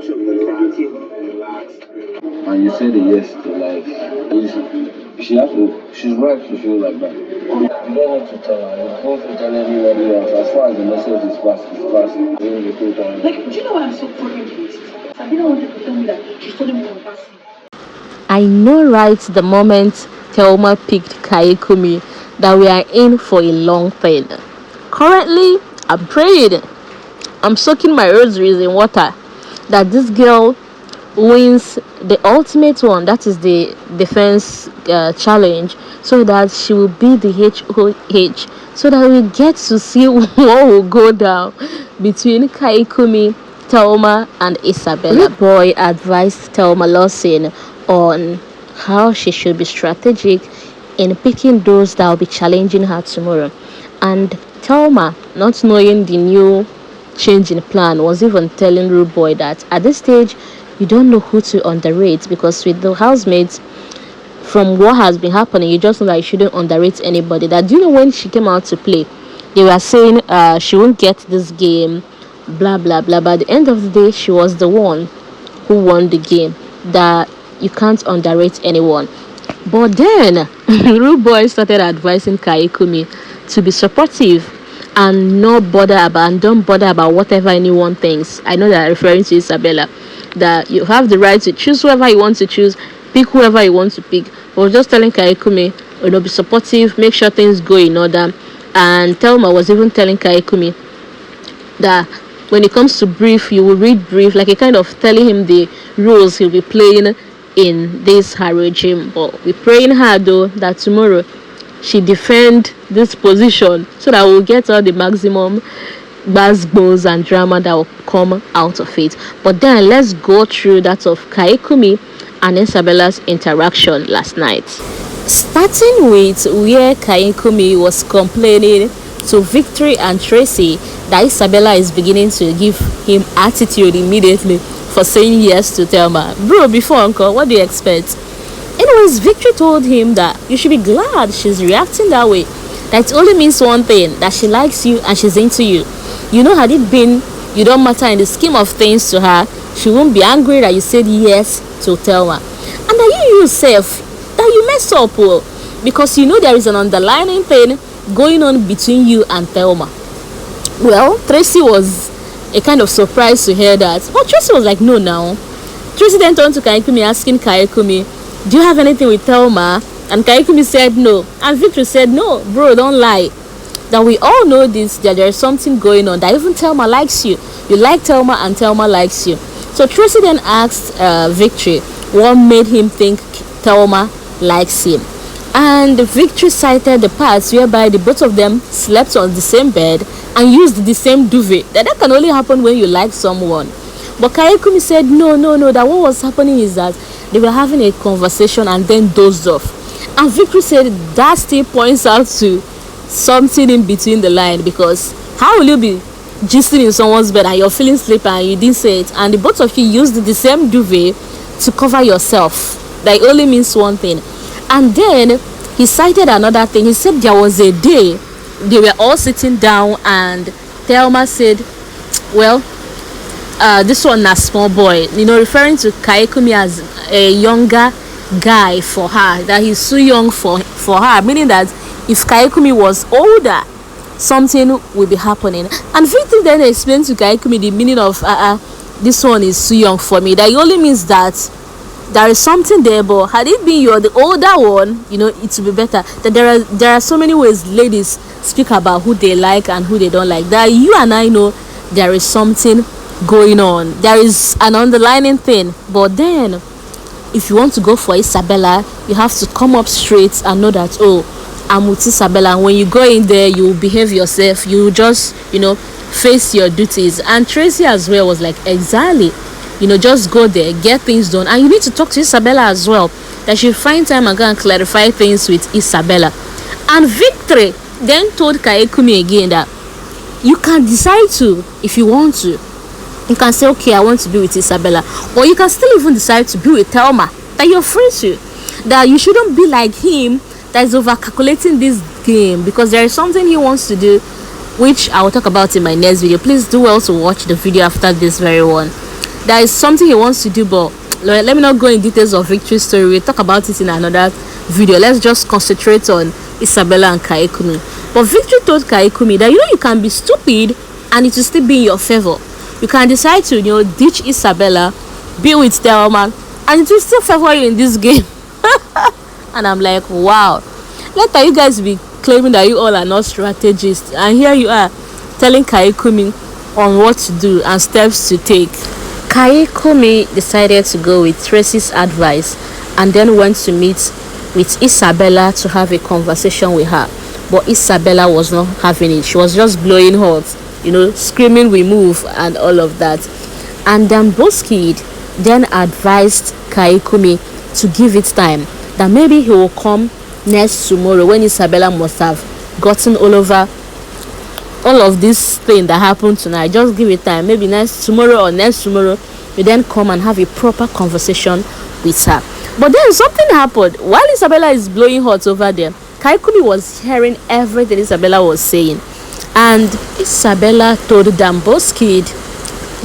And you said a yes to life. She has to, she's right to feel like that. You don't have to tell her. You don't have to tell anybody else. As far as the message is passed, it's passed. Like, do you know why I'm so fucking pissed? Sabina wanted to tell me that she told him to pass me. I know right the moment Thelma picked Kayikumi that we are in for a long thing. Currently, I'm praying. I'm soaking my rosaries in water that this girl wins the ultimate one, that is the defense challenge, so that she will be the HOH, so that we get to see what will go down between Kayikumi, Thelma, and Isabella. Boy advised Thelma Lawson on how she should be strategic in picking those that will be challenging her tomorrow. And Thelma, not knowing the new change in plan, was even telling Rude Boy that at this stage you don't know who to underrate, because with the housemates, from what has been happening, you just know that you shouldn't underrate anybody. That, do you know, when she came out to play, they were saying she won't get this game, blah blah blah, but at the end of the day, she was the one who won the game. That you can't underrate anyone. But then Rude Boy started advising Kayikumi to be supportive and don't bother about whatever anyone thinks. I know that I'm referring to Isabella, that you have the right to choose whoever you want to choose, pick whoever you want to pick. I was just telling Kayikumi, be supportive, make sure things go in order. And Thelma was even telling Kayikumi that when it comes to brief, you will read brief, like a kind of telling him the roles he'll be playing in this her regime. But we're praying hard though that tomorrow she defend this position so that we'll get all the maximum balls and drama that will come out of it. But then let's go through that of Kayikumi and Isabella's interaction last night. Starting with where Kayikumi was complaining to Victory and Tracy that Isabella is beginning to give him attitude immediately for saying yes to Thelma. Bro, before uncle, what do you expect? Anyways, Victory told him that you should be glad she's reacting that way. That it only means one thing, that she likes you and she's into you. You know, had it been you don't matter in the scheme of things to her, she won't be angry that you said yes to Thelma. And that you yourself, that you messed up, because you know there is an underlying thing going on between you and Thelma. Well, Tracy was a kind of surprise to hear that. But Tracy was like, no now. Tracy then turned to Kayikumi asking Kayikumi, do you have anything with Thelma? And Kayikumi said no. And Victory said, no, bro, don't lie. That we all know this, that there's something going on. That even Thelma likes you. You like Thelma and Thelma likes you. So Tracy then asked Victory what made him think Thelma likes him. And Victory cited the parts whereby the both of them slept on the same bed and used the same duvet. That can only happen when you like someone. But Kayikumi said no, that what was happening is that they were having a conversation and then dozed off. And Victory said that still points out to something in between the line, because how will you be gisting in someone's bed and you're feeling sleepy and you didn't say it, and the both of you used the same duvet to cover yourself? That only means one thing. And then he cited another thing. He said there was a day they were all sitting down and Thelma said, well, this one a small boy, referring to Kayikumi as a younger guy for her, that he's too young for her, meaning that if Kayikumi was older, something will be happening. And Victor then explained to Kayikumi the meaning of this one is too young for me. That it only means that there is something there, but had it been you're the older one, it will be better. That there are so many ways ladies speak about who they like and who they don't like. That you and I know there is something going on. There is an underlying thing. But then, if you want to go for Isabella, you have to come up straight and know that, I'm with Isabella. And when you go in there, you will behave yourself. You will just, face your duties. And Tracy as well was like, exactly. Just go there, get things done. And you need to talk to Isabella as well. That she find time and go and clarify things with Isabella. And Victory then told Kayikumi again that you can decide to, if you want to. You can say, okay, I want to be with Isabella. Or you can still even decide to be with Thelma. That you're free to. That you shouldn't be like him that is over calculating this game, because there is something he wants to do, which I will talk about in my next video. Please do well to watch the video after this very one. there is something he wants to do, but let me not go in details of Victory's story. We'll talk about it in another video. Let's just concentrate on Isabella and Kayikumi. But Victory told Kayikumi that you can be stupid and it will still be in your favor. You can decide to ditch Isabella, be with Thelma, and it will still favor you in this game. And I'm like, wow. Later you guys be claiming that you all are not strategists, and here you are telling Kayikumi on what to do and steps to take. Kayikumi decided to go with Tracy's advice and then went to meet with Isabella to have a conversation with her. But Isabella was not having it. She was just blowing hot, screaming we move and all of that. And Damboskid then advised Kayikumi to give it time, that maybe he will come next tomorrow when Isabella must have gotten all over all of this thing that happened tonight. Just give it time, maybe tomorrow we then come and have a proper conversation with her. But then something happened while Isabella is blowing hot over there. Kayikumi was hearing everything Isabella was saying, and Isabella told Damboskid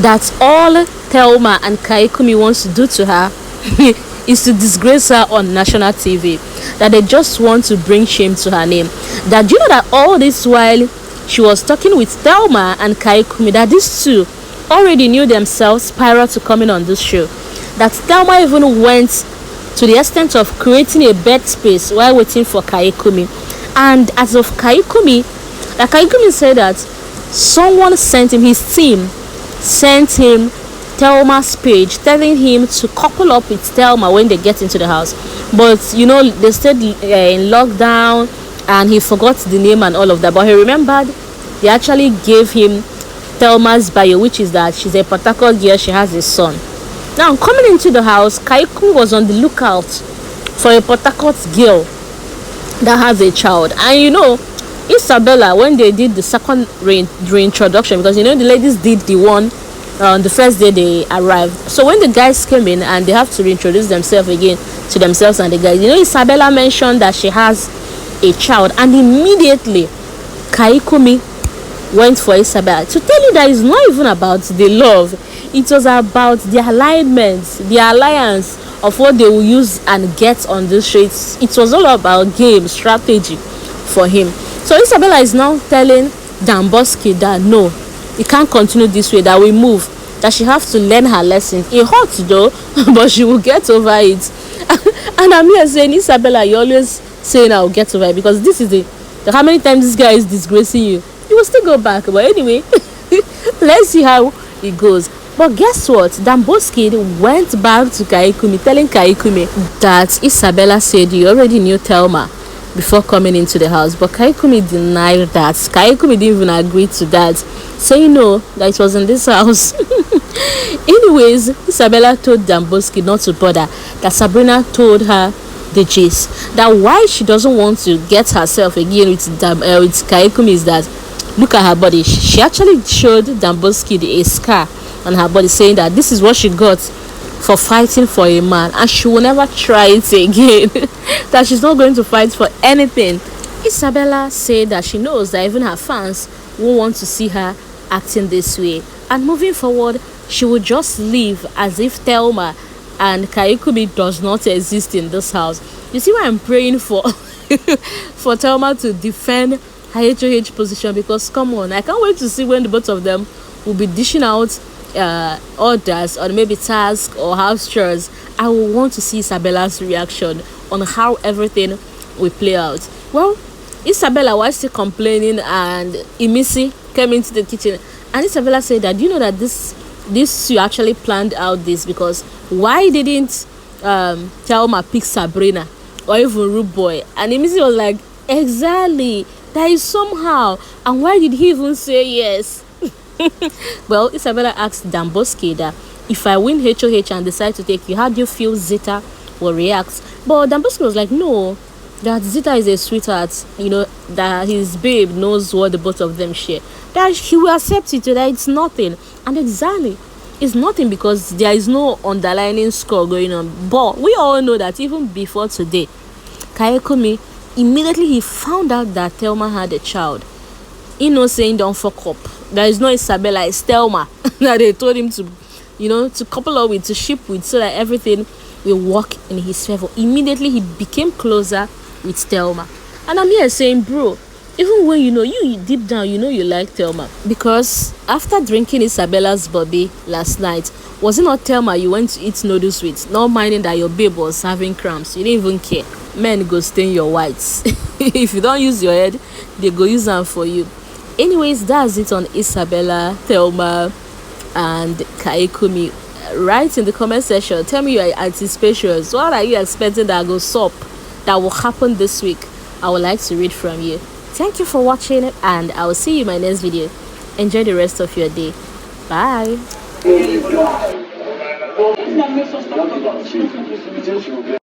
that all Thelma and Kayikumi wants to do to her is to disgrace her on national TV, that they just want to bring shame to her name. That that all this while she was talking with Thelma and Kayikumi, that these two already knew themselves prior to coming on this show. That Thelma even went to the extent of creating a bed space while waiting for Kayikumi. And as of Kayikumi, that Kayikumi said that someone sent him, his team sent him Thelma's page telling him to couple up with Thelma when they get into the house. But they stayed in lockdown and he forgot the name and all of that. But he remembered they actually gave him Thelma's bio, which is that she's a particular girl, she has a son. Now, coming into the house, Kayikumi was on the lookout for a particular girl that has a child. And Isabella, when they did the second reintroduction, because the ladies did the one on the first day they arrived. So when the guys came in and they have to reintroduce themselves again to themselves and the guys, Isabella mentioned that she has a child, and immediately Kayikumi went for Isabella to tell you that it's not even about the love. It was about the alignment, the alliance of what they will use and get on the streets. It was all about game strategy for him. So Isabella is now telling Damboskid that no, it can't continue this way, that we move, that she has to learn her lesson. It hurts though, but she will get over it. And I'm here saying, Isabella, you're always saying I'll get over it, because this is the how many times this guy is disgracing you. You will still go back. But anyway, let's see how it goes. But guess what? Damboskid went back to Kayikumi, telling Kayikumi that Isabella said you already knew Thelma before coming into the house. But Kayikumi denied that. Kayikumi didn't even agree to that, saying no, that it was in this house. Anyways, Isabella told Damboskid not to bother, that Sabrina told her the gist, that why she doesn't want to get herself again with Kayikumi is that, look at her body. She actually showed Damboskid a scar on her body, saying that this is what she got for fighting for a man, and she will never try it again. That she's not going to fight for anything. Isabella said that she knows that even her fans won't want to see her acting this way, and moving forward she will just leave as if Thelma and Kayikumi does not exist in this house. You see why I'm praying for for Thelma to defend her HOH position, because come on, I can't wait to see when the both of them will be dishing out orders or maybe tasks or house chores. I will want to see Isabella's reaction on how everything will play out. Well, Isabella was still complaining, and Imisi came into the kitchen, and Isabella said that, you know that this you actually planned out this, because why didn't Thelma pick Sabrina or even Rude Boy? And Imisi was like, exactly, that is somehow, and why did he even say yes? Well, Isabella asked Damboskid that if I win HOH and decide to take you, how do you feel Zita will react? But Damboskid was like, no, that Zita is a sweetheart, that his babe knows what the both of them share, that he will accept it, that it's nothing. And exactly, it's nothing because there is no underlying score going on. But we all know that even before today, Kayikumi, immediately he found out that Thelma had a child, saying don't fuck up. There is no Isabella, it's Thelma that they told him to, to couple up with, to ship with, so that everything will work in his favor. Immediately he became closer with Thelma. And I'm here saying, bro, even when you deep down, you like Thelma. Because after drinking Isabella's bobby last night, was it not Thelma you went to eat noodles with, not minding that your babe was having cramps? You didn't even care. Men go stain your whites. If you don't use your head, they go use them for you. Anyways, that's it on Isabella, Thelma, and Kayikumi. Write in the comment section. Tell me your anticipations. What are you expecting that will happen this week? I would like to read from you. Thank you for watching, and I will see you in my next video. Enjoy the rest of your day. Bye.